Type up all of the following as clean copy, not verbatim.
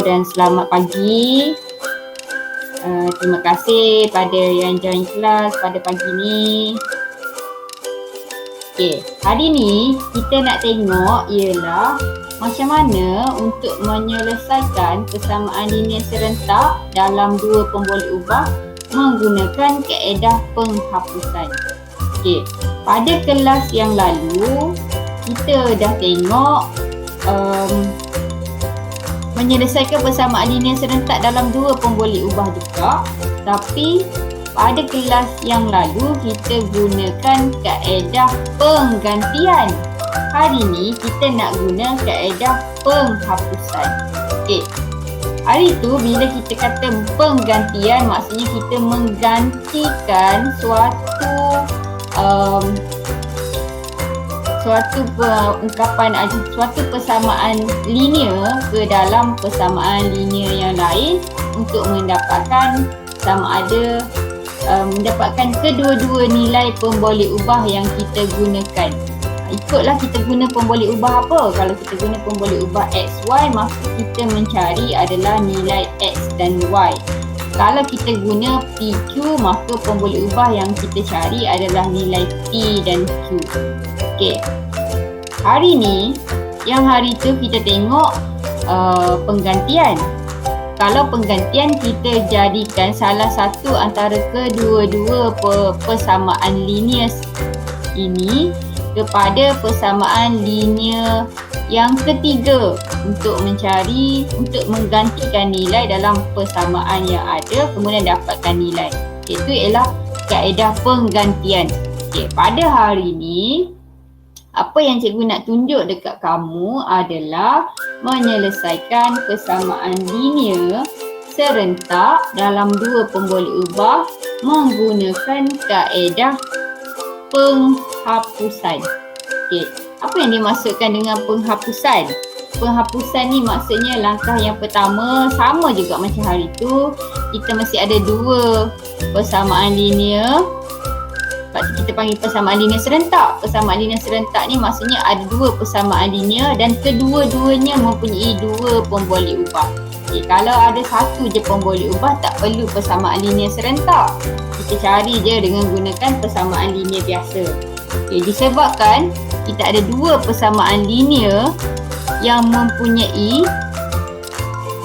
dan selamat pagi. Terima kasih pada yang join kelas pada pagi ni. Okey, hari ni kita nak tengok ialah macam mana untuk menyelesaikan persamaan linear serentak dalam dua pemboleh ubah menggunakan kaedah penghapusan. Okey, pada kelas yang lalu kita dah tengok menyelesaikan persamaan linear serentak dalam dua pemboleh ubah juga, tapi pada kelas yang lalu kita gunakan kaedah penggantian. Hari ni kita nak guna kaedah penghapusan. Okey. Hari tu bila kita kata penggantian, maksudnya kita menggantikan suatu persamaan linear ke dalam persamaan linear yang lain untuk mendapatkan mendapatkan kedua-dua nilai pemboleh ubah yang kita gunakan. Ikutlah kita guna pemboleh ubah apa. Kalau kita guna pemboleh ubah XY, maka kita mencari adalah nilai X dan Y. Kalau kita guna PQ, maka pemboleh ubah yang kita cari adalah nilai P dan Q. Okey. Hari ni, yang hari tu kita tengok penggantian. Kalau penggantian, kita jadikan salah satu antara kedua-dua persamaan linear ini kepada persamaan linear yang ketiga untuk menggantikan nilai dalam persamaan yang ada, kemudian dapatkan nilai. Itu ialah kaedah penggantian. Okey, pada hari ni apa yang cikgu nak tunjuk dekat kamu adalah menyelesaikan persamaan linear serentak dalam dua pemboleh ubah menggunakan kaedah penghapusan. Okey, apa yang dimaksudkan dengan penghapusan? Penghapusan ni maksudnya langkah yang pertama sama juga macam hari tu, kita masih ada dua persamaan linear. Kita panggil persamaan linear serentak. Persamaan linear serentak ni maksudnya ada dua persamaan linear dan kedua-duanya mempunyai dua pemboleh ubah. Okay, kalau ada satu je pemboleh ubah, tak perlu persamaan linear serentak. Kita cari je dengan gunakan persamaan linear biasa. Okay, disebabkan kita ada dua persamaan linear yang mempunyai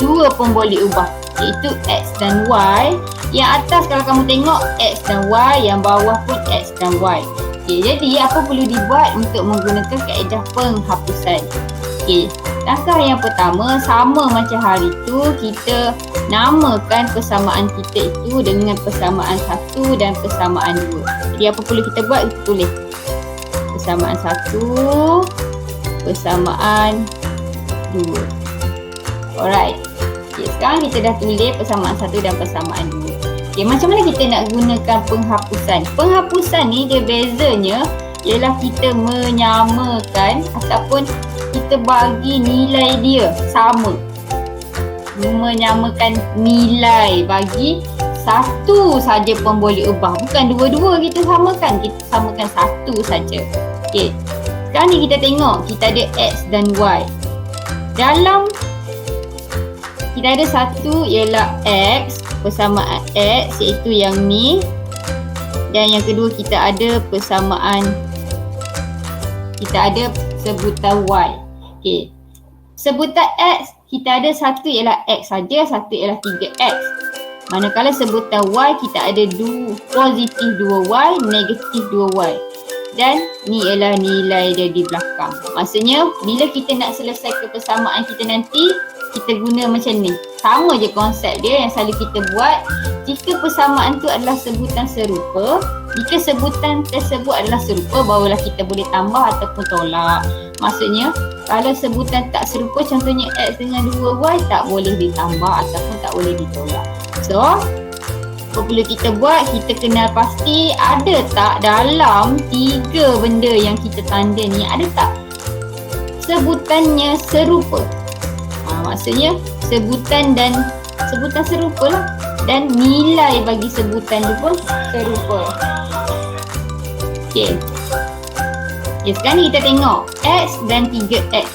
dua pemboleh ubah, iaitu X dan Y. Yang atas kalau kamu tengok X dan Y, yang bawah pun X dan Y. Okay, jadi apa perlu dibuat untuk menggunakan kaedah penghapusan? Okay, langkah yang pertama sama macam hari tu, kita namakan persamaan kita itu dengan persamaan 1 dan persamaan 2. Jadi apa perlu kita buat? Kita tulis persamaan 1, persamaan 2. Alright. Okay, sekarang kita dah tulis persamaan 1 dan persamaan 2. Okay, macam mana kita nak gunakan penghapusan? Penghapusan ni dia bezanya ialah kita menyamakan ataupun kita bagi nilai dia sama. Menyamakan nilai bagi satu saja pemboleh ubah. Bukan dua-dua kita samakan. Kita samakan satu saja. Okay. Sekarang ni kita tengok kita ada X dan Y. Dalam kita ada satu ialah X, persamaan X iaitu yang ni, dan yang kedua kita ada sebutan Y. Okey. Sebutan X kita ada satu ialah X saja, satu ialah 3X. Manakala sebutan Y kita ada positif 2Y, negatif 2Y. Dan ni ialah nilai dia di belakang. Maksudnya bila kita nak selesaikan persamaan kita nanti, kita guna macam ni. Sama je konsep dia yang selalu kita buat. Jika persamaan tu adalah sebutan serupa, jika sebutan tersebut adalah serupa, barulah kita boleh tambah ataupun tolak. Maksudnya kalau sebutan tak serupa, contohnya X dengan 2Y, tak boleh ditambah ataupun tak boleh ditolak. So apa perlu kita buat? Kita kenal pasti ada tak dalam tiga benda yang kita tanda ni, ada tak sebutannya serupa? Maksudnya sebutan serupa lah, dan nilai bagi sebutan tu pun serupa. Okey. Sekarang ni kita tengok X dan 3X.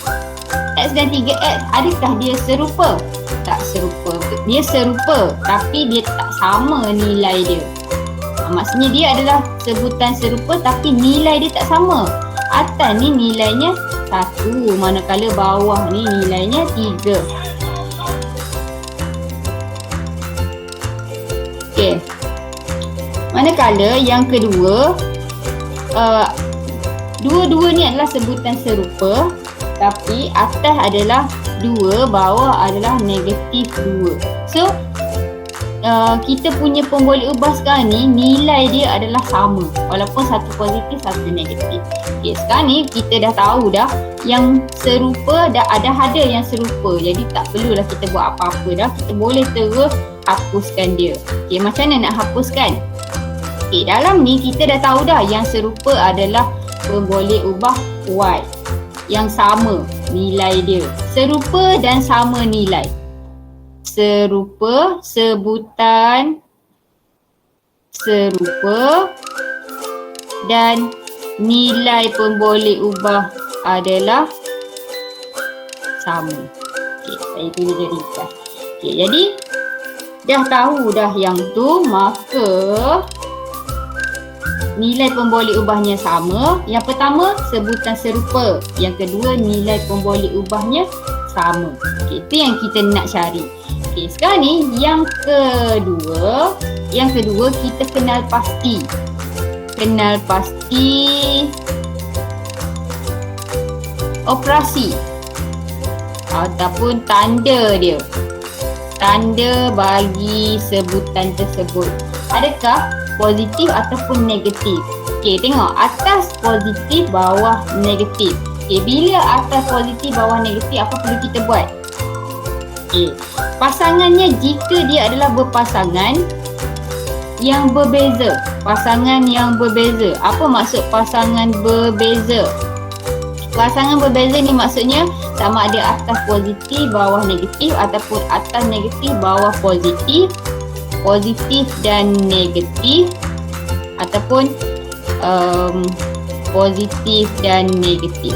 X dan 3X, adakah dia serupa? Tak serupa. Dia serupa tapi dia tak sama nilai dia. Maksudnya dia adalah sebutan serupa tapi nilai dia tak sama. Atas ni nilainya 1, manakala bawah ni nilainya 3. Okey. Manakala yang kedua, dua-dua ni adalah sebutan serupa tapi atas adalah 2, bawah adalah negatif 2. So kita punya pemboleh ubah sekarang ni nilai dia adalah sama walaupun satu positif satu negatif. Okay, sekarang ni kita dah tahu dah yang serupa, dah ada yang serupa, jadi tak perlulah kita buat apa-apa dah, kita boleh terus hapuskan dia. Okay, macam mana nak hapuskan? Okay, dalam ni kita dah tahu dah yang serupa adalah pemboleh ubah Y yang sama nilai dia, serupa dan sama nilai. Serupa, sebutan serupa dan nilai pemboleh ubah adalah sama. Okey, saya tulis dia ringkas. Okey, jadi dah tahu dah yang tu, maka nilai pemboleh ubahnya sama. Yang pertama sebutan serupa, yang kedua nilai pemboleh ubahnya sama. Okey, itu yang kita nak cari. Okey, sekarang ni yang kedua kita kenal pasti. Kenal pasti operasi ataupun tanda dia. Tanda bagi sebutan tersebut. Adakah positif ataupun negatif? Okey, tengok atas positif, bawah negatif. Okey, bila atas positif, bawah negatif, apa perlu kita buat? Okey, pasangannya jika dia adalah berpasangan yang berbeza. Pasangan yang berbeza. Apa maksud pasangan berbeza? Pasangan berbeza ni maksudnya sama ada atas positif, bawah negatif ataupun atas negatif, bawah positif, positif dan negatif ataupun positif dan negatif.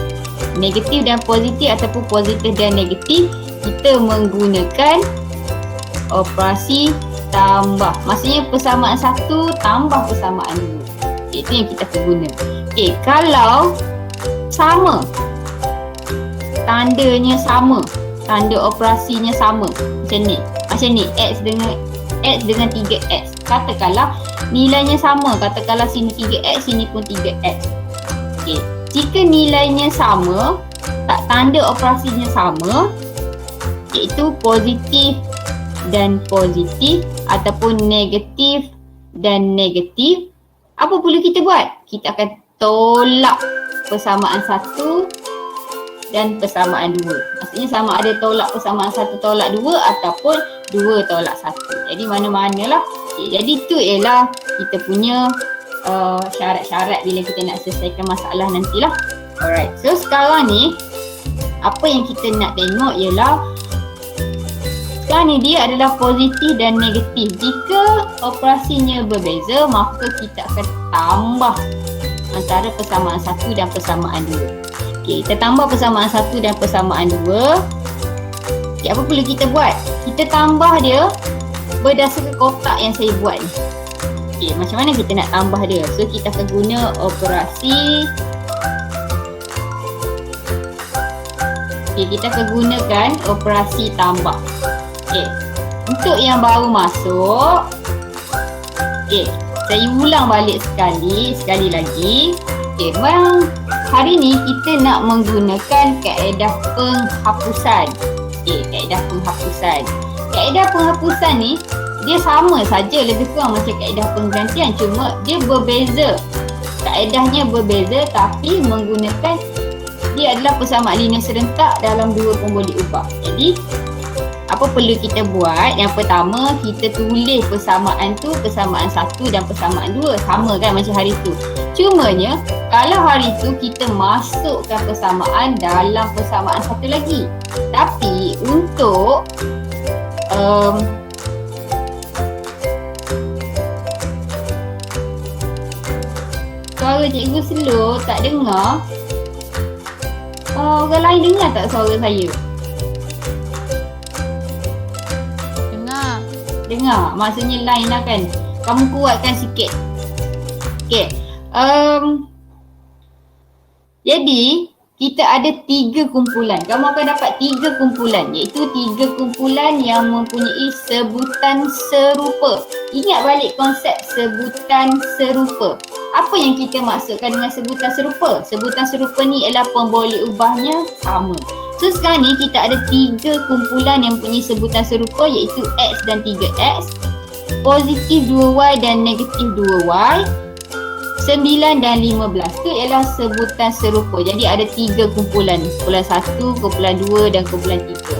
Negatif dan positif ataupun positif dan negatif, kita menggunakan operasi tambah. Maksudnya persamaan 1 tambah persamaan 2. Itu yang kita akan guna. Okey, kalau sama, tandanya sama, tanda operasinya sama, macam ni, X dengan 3X. Katakanlah nilainya sama, katakanlah sini 3X, sini pun 3X. Okey, jika nilainya sama, tanda operasinya sama, iaitu positif dan positif ataupun negatif dan negatif, apa perlu kita buat? Kita akan tolak persamaan 1 dan persamaan 2. Maksudnya sama ada tolak persamaan 1 tolak 2 ataupun 2 tolak 1. Jadi mana-manalah. Okay, jadi itu ialah kita punya syarat-syarat bila kita nak selesaikan masalah nantilah. Alright, so sekarang ni apa yang kita nak tengok ialah sekarang ni dia adalah positif dan negatif. Jika operasinya berbeza, maka kita akan tambah antara persamaan 1 dan persamaan 2. Okey, kita tambah persamaan 1 dan persamaan 2. Okey, apa perlu kita buat? Kita tambah dia berdasarkan kotak yang saya buat ni. Okey, macam mana kita nak tambah dia? So, kita akan guna operasi. Okey, kita akan gunakan operasi tambah. Okey, untuk yang baru masuk, okey, saya ulang balik sekali lagi. Okey, hari ni kita nak menggunakan kaedah penghapusan. Okey, kaedah penghapusan. Kaedah penghapusan ni dia sama saja lebih kurang macam kaedah penggantian, cuma dia berbeza. Kaedahnya berbeza tapi menggunakan dia adalah persamaan linear serentak dalam dua pemboleh ubah. Jadi apa perlu kita buat? Yang pertama, kita tulis persamaan tu, persamaan 1 dan persamaan 2 sama kan macam hari tu. Cumanya kalau hari tu kita masukkan persamaan dalam persamaan satu lagi. Tapi untuk suara cikgu slow, tak dengar. Orang lain dengar tak suara saya? Dengar. Maksudnya line lah kan. Kamu kuatkan sikit. Okay. Jadi kita ada 3 kumpulan. Kamu akan dapat 3 kumpulan, iaitu 3 kumpulan yang mempunyai sebutan serupa. Ingat balik konsep sebutan serupa. Apa yang kita maksudkan dengan sebutan serupa? Sebutan serupa ni ialah pemboleh ubahnya sama. So sekarang ni kita ada 3 kumpulan yang mempunyai sebutan serupa, iaitu X dan 3X, positif 2Y dan negatif 2Y, 9 dan 15. Itu ialah sebutan serupa. Jadi ada 3 kumpulan. Kumpulan 1, kumpulan 2 dan kumpulan 3.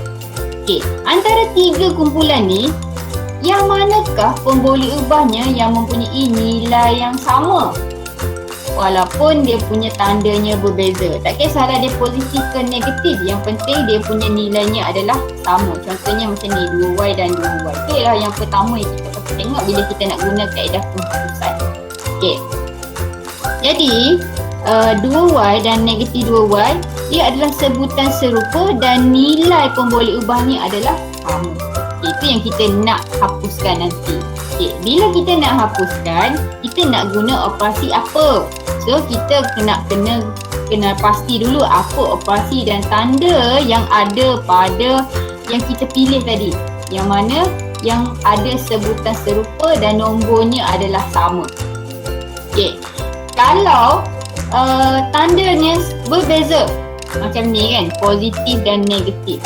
Okey, antara 3 kumpulan ni, yang manakah pemboleh ubahnya yang mempunyai nilai yang sama? Walaupun dia punya tandanya berbeza. Tak kisahlah dia positif ke negatif. Yang penting dia punya nilainya adalah sama. Contohnya macam ni, 2Y dan 2Y. Itu ialah yang pertama yang kita perlu tengok bila kita nak guna kaedah penghapusan. Okey. Jadi 2Y dan negatif 2Y dia adalah sebutan serupa dan nilai pemboleh ubahnya adalah sama. Itu yang kita nak hapuskan nanti. Okay. Bila kita nak hapuskan, kita nak guna operasi apa? So kita kena pasti dulu apa operasi dan tanda yang ada pada yang kita pilih tadi. Yang mana yang ada sebutan serupa dan nombornya adalah sama. Okay. Kalau tandanya berbeza macam ni kan, positif dan negatif.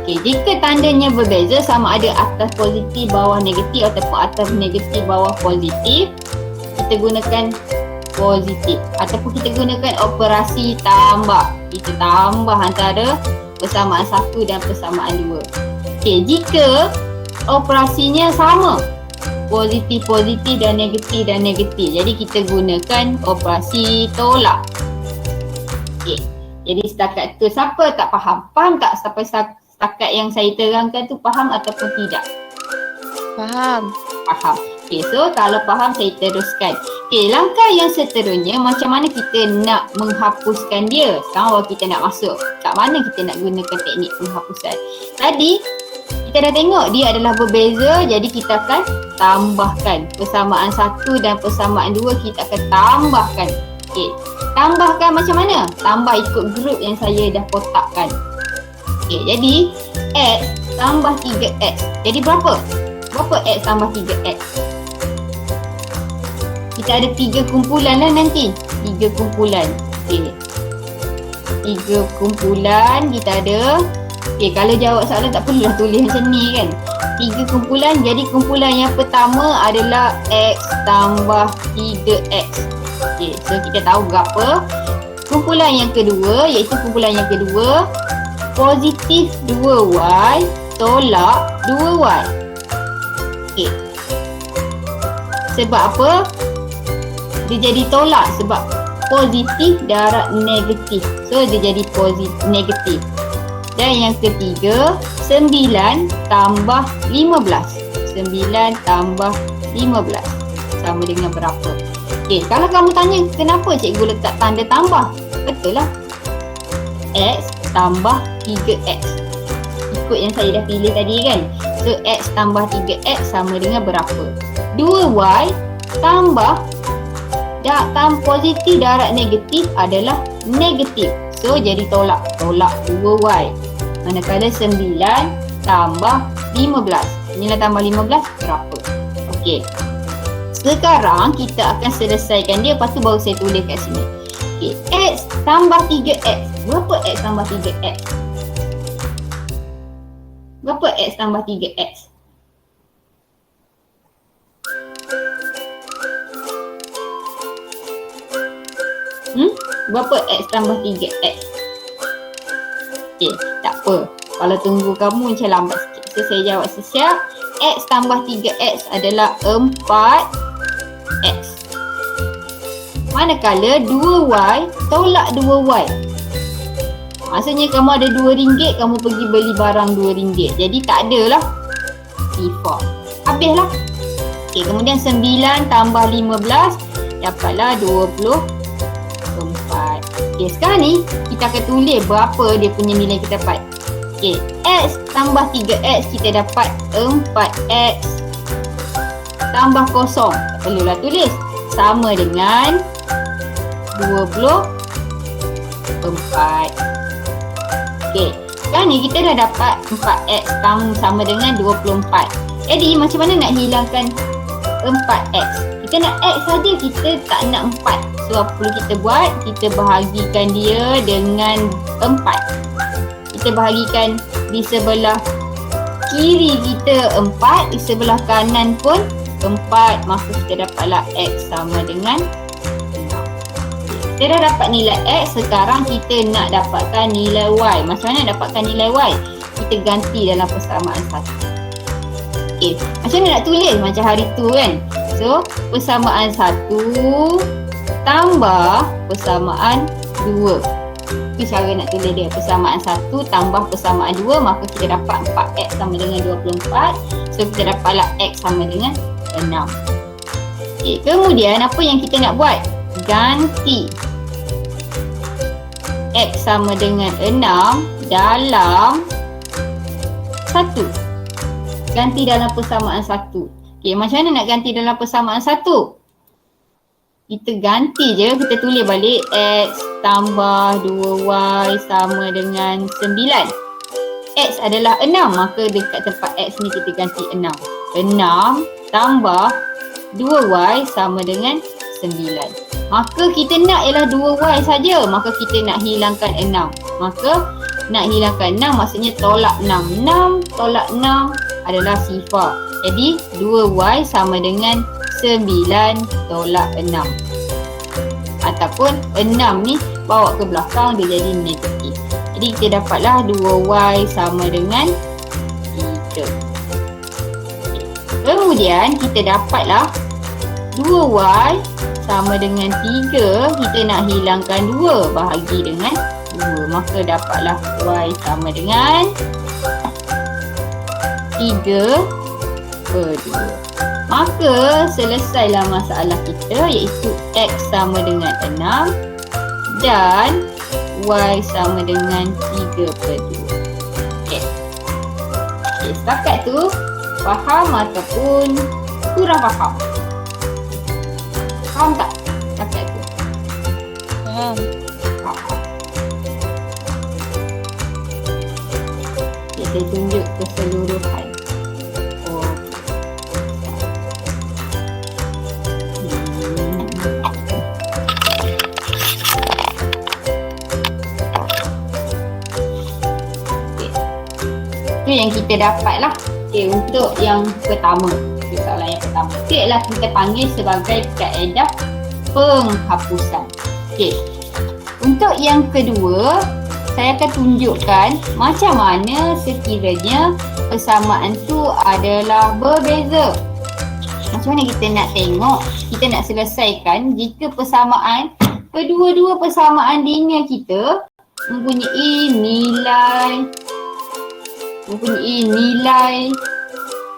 Okey, jika tandanya berbeza, sama ada atas positif bawah negatif ataupun atas negatif bawah positif, kita gunakan positif ataupun kita gunakan operasi tambah. Kita tambah antara persamaan 1 dan persamaan 2. Okey, jika operasinya sama, positif dan negatif. Jadi kita gunakan operasi tolak. Okey. Jadi setakat tu siapa tak faham? Faham tak sampai setakat yang saya terangkan tu, faham ataupun tidak? Faham. Faham. Okey, so kalau faham saya teruskan. Okey, langkah yang seterusnya macam mana kita nak menghapuskan dia? Sekarang kita nak masuk kat mana kita nak gunakan teknik penghapusan. Tadi kita dah tengok dia adalah berbeza, jadi kita akan tambahkan persamaan 1 dan persamaan 2, kita akan tambahkan. Okey, tambahkan macam mana? Tambah ikut grup yang saya dah kotakkan. Okey, jadi X tambah 3X. Jadi berapa? Berapa X tambah 3X? Kita ada 3 kumpulan lah nanti. 3 kumpulan. Okey, 3 kumpulan kita ada. Okey, kalau jawab soalan tak perlulah tulis macam ni kan. 3 kumpulan, jadi kumpulan yang pertama adalah X tambah 3X. Okey, so kita tahu berapa. Kumpulan yang kedua, iaitu kumpulan yang kedua, positif 2Y tolak 2Y. Okey. Sebab apa? Dia jadi tolak sebab positif darab negatif. So dia jadi positif negatif. Dan yang ketiga, 9 tambah 15. 9 tambah 15 sama dengan berapa? Okey, kalau kamu tanya kenapa cikgu letak tanda tambah? Betul lah. X tambah 3X. Ikut yang saya dah pilih tadi kan. So X tambah 3X sama dengan berapa? 2Y tambah positif darab negatif adalah negatif. So jadi tolak 2Y. Manakala 9 tambah 15. 9 tambah 15 berapa? Okey. Sekarang kita akan selesaikan dia, lepas tu baru saya tulis kat sini. Okey, X tambah 3X. Berapa X tambah 3X? Berapa X tambah 3X? Berapa X tambah 3X? Okey, tak apa. Kalau tunggu kamu macam lambat sikit. So saya jawab sesiap. X tambah 3X adalah 4X. Manakala 2Y tolak 2Y. Maksudnya kamu ada RM2, kamu pergi beli barang RM2. Jadi tak adalah default. Habislah. Okey, kemudian 9 tambah 15 dapatlah 24. Okey, sekarang ni kita akan tulis berapa dia punya nilai kita dapat. Okey, X tambah 3X kita dapat 4X tambah kosong. Tak perlulah tulis. Sama dengan 24. Okey, sekarang ni kita dah dapat 4X sama dengan 24. Jadi macam mana nak hilangkan 4X? Kita nak X saja, kita tak nak 4. So apa perlu kita buat? Kita bahagikan dia dengan 4. Kita bahagikan di sebelah kiri kita 4, di sebelah kanan pun 4. Maka kita dapatlah X sama dengan 6. Kita dah dapat nilai X, sekarang kita nak dapatkan nilai Y. Macam mana dapatkan nilai Y? Kita ganti dalam persamaan 1. Okay, macam mana nak tulis macam hari tu kan? So, persamaan 1 tambah persamaan 2. Itu cara nak tulis dia. Persamaan 1 tambah persamaan 2, maka kita dapat 4X sama dengan 24. So, kita dapatlah X sama dengan 6. Okay, kemudian apa yang kita nak buat? Ganti X sama dengan 6 dalam 1. Ganti dalam persamaan 1. Okey, macam mana nak ganti dalam persamaan 1? Kita ganti je, kita tulis balik X tambah 2Y sama dengan 9. X adalah 6, maka dekat tempat X ni kita ganti 6. 6 tambah 2Y sama dengan 9. Maka kita nak ialah 2Y saja, maka kita nak hilangkan 6. Maka nak hilangkan 6 maksudnya tolak 6. 6 tolak 6 adalah sifar. Jadi 2Y sama dengan 9 tolak 6. Ataupun 6 ni bawa ke belakang dia jadi negatif. Jadi kita dapatlah 2Y sama dengan 3. Kemudian kita dapatlah 2Y sama dengan 3. Kita nak hilangkan 2 bahagi dengan 2. Maka dapatlah Y sama dengan 3/2. Maka selesailah masalah kita, iaitu X sama dengan 6 dan Y sama dengan 3/2. Okay. Okay, setakat tu faham ataupun kurang faham? Faham tak setakat tu? Faham. Faham. Okay, saya tunjuk keseluruhan. Itu yang kita dapat lah. Okay, untuk yang pertama, soalan yang pertama, itu ialah kita panggil sebagai kaedah penghapusan. Okay, untuk yang kedua, saya akan tunjukkan macam mana sekiranya persamaan tu adalah berbeza. Macam mana kita nak tengok, kita nak selesaikan jika persamaan, kedua-dua persamaan linear kita mempunyai nilai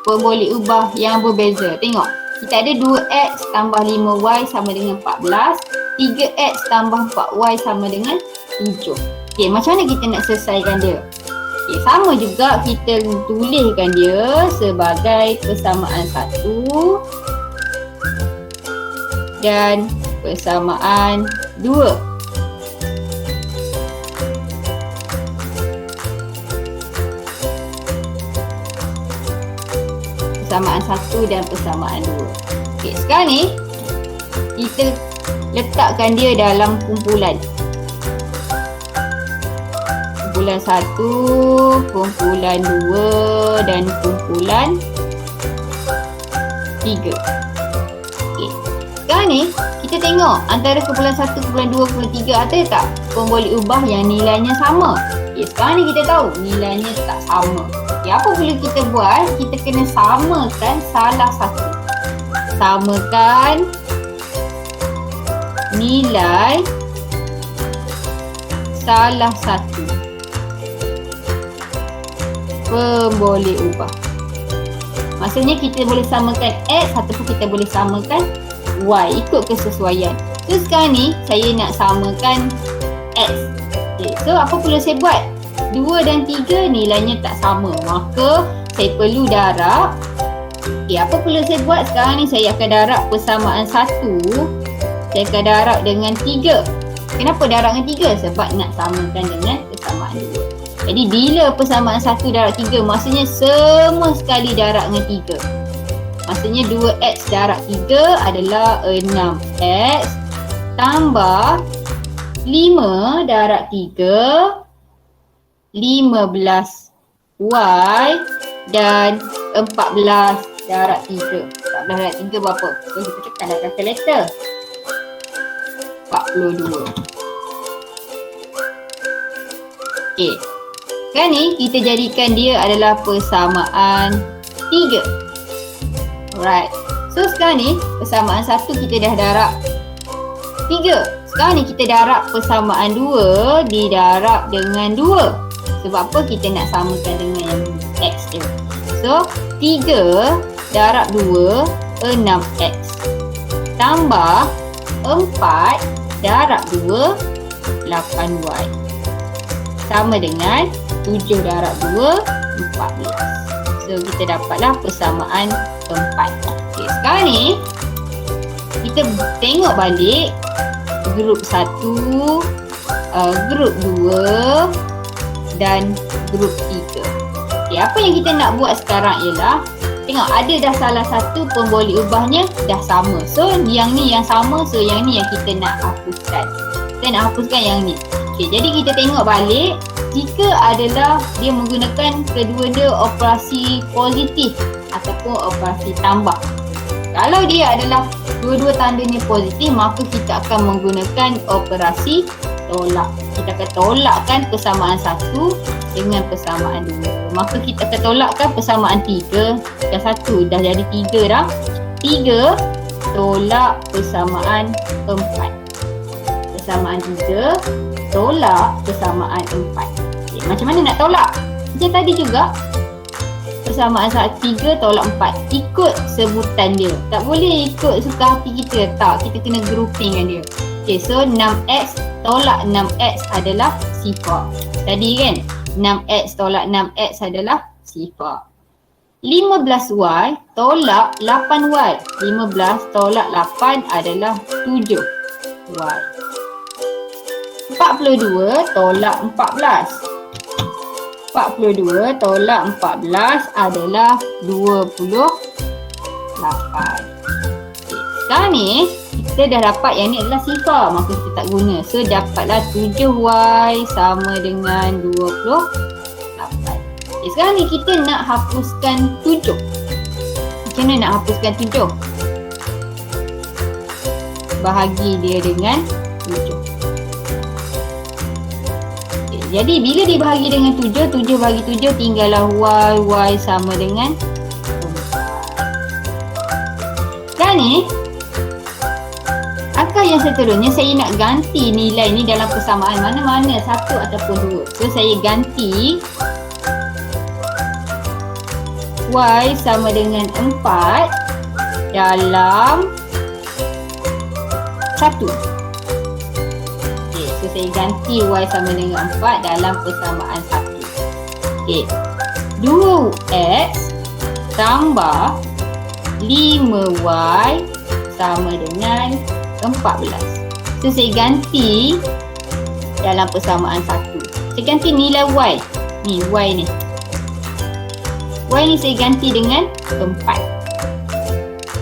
boleh ubah yang berbeza. Tengok, kita ada 2X tambah 5Y sama dengan 14, 3X tambah 4Y sama dengan 7. Okey, macam mana kita nak selesaikan dia? Okey, sama juga kita tuliskan dia sebagai persamaan 1 dan persamaan 2. Persamaan 1 dan persamaan 2. Okey, sekarang ni kita letakkan dia dalam kumpulan. Kumpulan 1, kumpulan 2 dan kumpulan 3. Okey. Sekarang ni kita tengok antara kumpulan 1, kumpulan 2, kumpulan 3 ada tak pemboleh ubah yang nilainya sama? Okey, sekarang ni kita tahu nilainya tak sama. Okay, apa perlu kita buat? Kita kena samakan salah satu. Samakan nilai salah satu pemboleh ubah. Maksudnya kita boleh samakan X ataupun kita boleh samakan Y, ikut kesesuaian. So sekarang ni saya nak samakan X. Okay, so apa perlu saya buat? 2 dan 3 nilainya tak sama. Maka saya perlu darab. Okay, apa perlu saya buat sekarang ni? Saya akan darab persamaan 1. Saya akan darab dengan 3. Kenapa darab dengan 3? Sebab nak samakan dengan persamaan 2. Jadi bila persamaan 1 darab 3, maksudnya semua sekali darab dengan 3. Maksudnya 2x darab 3 adalah 6x tambah 5 darab 3 15y dan 14 darab 3. 14 darab 3 berapa? So kita tekanlah kalkulator. 42. Okey. Sekarang ni kita jadikan dia adalah persamaan 3. Alright. So sekarang ni persamaan 1 kita dah darab 3. Sekarang ni kita darab persamaan 2 didarab dengan 2. Sebab apa? Kita nak samakan dengan yang x dia. So 3 darab 2 6x tambah 4 darab 2 8y sama dengan 7 darab 2 14. So kita dapatlah persamaan 4. Okay, sekarang ni kita tengok balik grup 1, grup 2 dan grup 3. Okay, apa yang kita nak buat sekarang ialah tengok ada dah salah satu pemboleh ubahnya dah sama. So yang ni yang sama, so yang ni yang kita nak hapuskan. Kita nak hapuskan yang ni. Okay, jadi kita tengok balik jika adalah dia menggunakan kedua-dua operasi positif ataupun operasi tambah. Kalau dia adalah dua-dua tandanya positif, maka kita akan menggunakan operasi tolak. Kita akan tolakkan persamaan 1 dengan persamaan 2. Maka kita akan tolakkan persamaan 3. Dah 1, dah jadi 3 dah. 3 tolak persamaan 4. Persamaan 3 tolak persamaan 4. Okay, macam mana nak tolak? Macam tadi juga. Persamaan 3 tolak 4. Ikut sebutan dia. Tak boleh ikut suka hati kita. Tak, kita kena groupingkan dia. Okay, so 6x tolak 6x adalah sifar. Tadi kan 6x tolak 6x adalah sifar. 15y tolak 8y. 15 tolak 8 adalah 7y. 42 tolak 14. 42 tolak 14 adalah 28. Okay, sekarang ni kita dah dapat yang ni adalah sifar, maka kita tak guna. So dapatlah 7y sama dengan 28. Okay, sekarang ni kita nak hapuskan 7. Macam mana nak hapuskan 7? Bahagi dia dengan 7. Okay, jadi bila dibahagi dengan 7, 7 bagi 7 tinggallah y sama dengan 4. Sekarang ni akal yang seterusnya saya nak ganti nilai ni dalam persamaan mana-mana, 1 ataupun 2. So saya ganti y sama dengan 4 dalam 1. Okay, so saya ganti y sama dengan 4 dalam persamaan 1. Okay, 2x tambah 5y sama dengan 14. So saya ganti dalam persamaan 1. Saya ganti nilai y. Ni y ni. Y ni saya ganti dengan 4.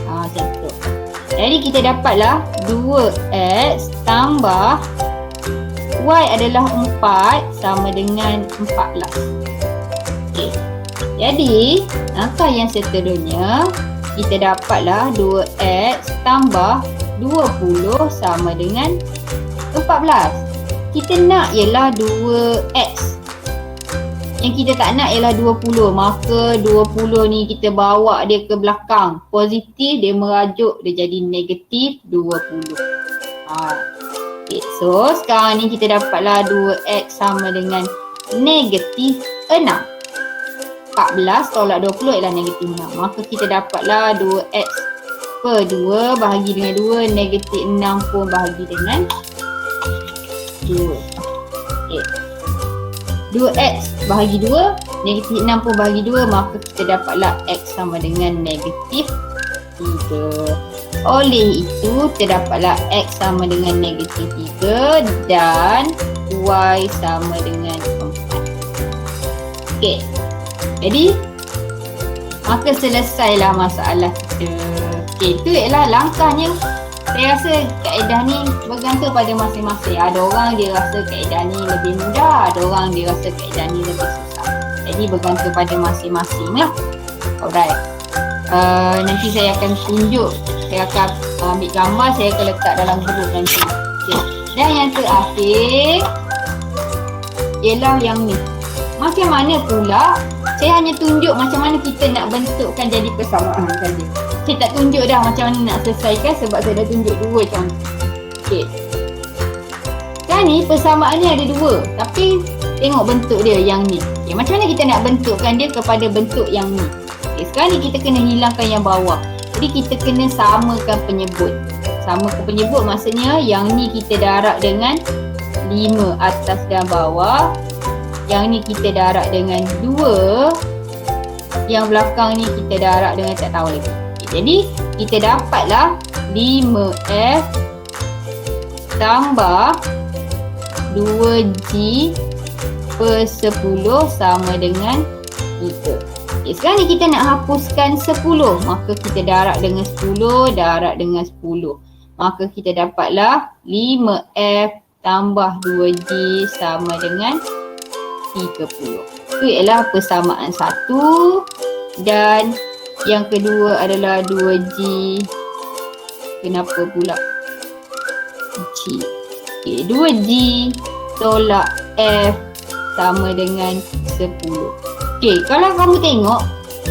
Macam tu. Jadi kita dapatlah 2x tambah y adalah 4 sama dengan 14. Okey. Jadi angka yang seterusnya kita dapatlah 2x tambah 20 sama dengan 14. Kita nak ialah 2x. Yang kita tak nak ialah 20. Maka 20 ni kita bawa dia ke belakang. Positif dia merajuk, dia jadi negatif 20. Okay, so sekarang ni kita dapatlah 2x sama dengan negatif 6. 14 tolak 20 ialah negatif 6. Maka kita dapatlah 2x per 2 bahagi dengan 2. Negatif 6 pun bahagi dengan 2. 2x bahagi 2, negatif 6 pun bahagi 2, maka kita dapatlah x sama dengan negatif 3. Oleh itu terdapatlah x sama dengan negatif 3 dan y sama dengan 4. Okey. Jadi maka selesailah masalah kita. Okey, itu ialah langkahnya. Saya rasa kaedah ni bergantung pada masing-masing. Ada orang dia rasa kaedah ni lebih mudah, ada orang dia rasa kaedah ni lebih susah. Jadi bergantung pada masing-masing lah. Alright. Nanti saya akan tunjuk, saya akan ambil gambar, saya akan letak dalam grup nanti. Okay. Dan yang terakhir ialah yang ni. Macam mana pula, saya hanya tunjuk macam mana kita nak bentukkan jadi persamaan saja. Saya tak tunjuk dah macam mana nak selesaikan sebab saya dah tunjuk dua contoh. Okey. Sekarang ni persamaan ni ada dua, tapi tengok bentuk dia yang ni. Okay, macam mana kita nak bentukkan dia kepada bentuk yang ni? Okay, sekarang ni kita kena hilangkan yang bawah. Jadi kita kena samakan penyebut. Samakan penyebut maksudnya yang ni kita darab dengan 5 atas dan bawah. Yang ni kita darab dengan 2. Yang belakang ni kita darab dengan tak tahu lagi. Jadi kita dapatlah 5F tambah 2G per 10 sama dengan 3. Okay, sekarang ni kita nak hapuskan 10. Maka kita darab dengan 10, darab dengan 10. Maka kita dapatlah 5F tambah 2G sama dengan 30. Itu ialah persamaan satu. Dan yang kedua adalah 2G. Kenapa pula G? Okay, 2G tolak F sama dengan 10. Okay, kalau kamu tengok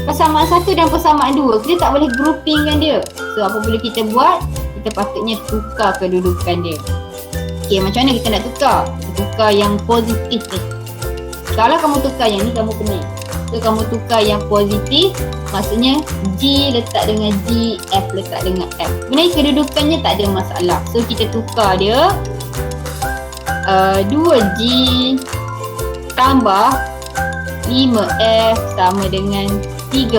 persamaan satu dan persamaan dua, kita tak boleh groupingkan dia. So apabila kita buat, kita patutnya tukar kedudukan dia. Okay, macam mana kita nak tukar? Kita tukar yang positif ni. Kalau kamu tukar yang ni, kamu pening. So kamu tukar yang positif, maksudnya G letak dengan G, F letak dengan F. Sebenarnya kedudukannya tak ada masalah. So kita tukar dia 2G tambah 5F sama dengan 30.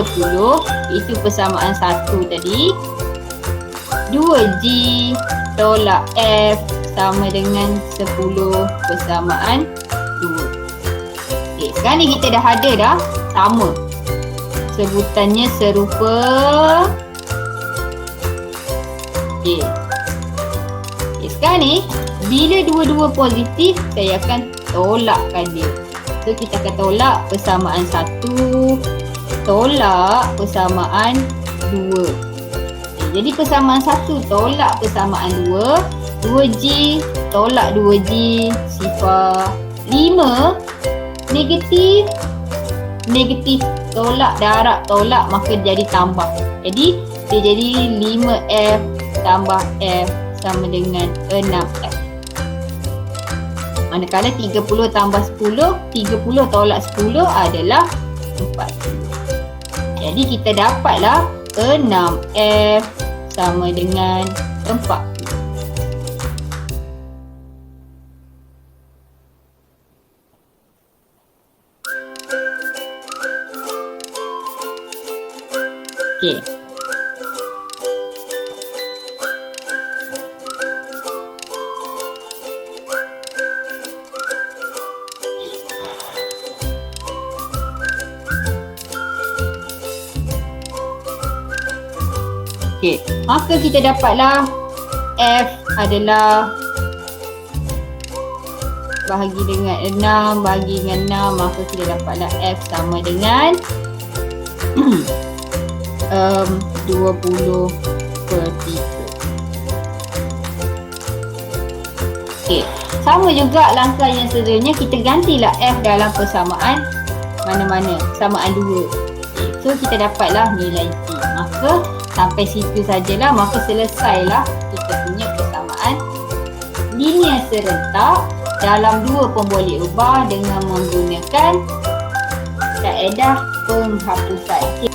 Itu persamaan satu tadi. 2G tolak F sama dengan 10 persamaan 2. Okay, sekarang ni kita dah ada dah sama. Sebutannya serupa. Okay. Okay, sekarang ni bila dua-dua positif, saya akan tolakkan dia. So kita akan tolak persamaan 1 tolak persamaan 2. Okay, jadi persamaan 1 tolak persamaan 2, 2G tolak 2G sifar 5 negatif tolak darab tolak, maka jadi tambah. Jadi dia jadi 5F tambah F sama dengan 6F. Manakala 30 tambah 10, 30 tolak 10 adalah 40. Jadi kita dapatlah 6F sama dengan 40. Okey. Okey, maka kita dapatlah F adalah bahagi dengan 6, bahagi dengan 6, maka kita dapatlah F sama dengan 20 per 3. Okey, sama juga langkah yang seterusnya, kita gantilah F dalam persamaan mana-mana, persamaan 2. Okay, so kita dapatlah nilai G. Maka sampai situ sajalah, maka selesailah kita punya persamaan linear serentak dalam dua pemboleh ubah dengan menggunakan kaedah penghapusan. Okay.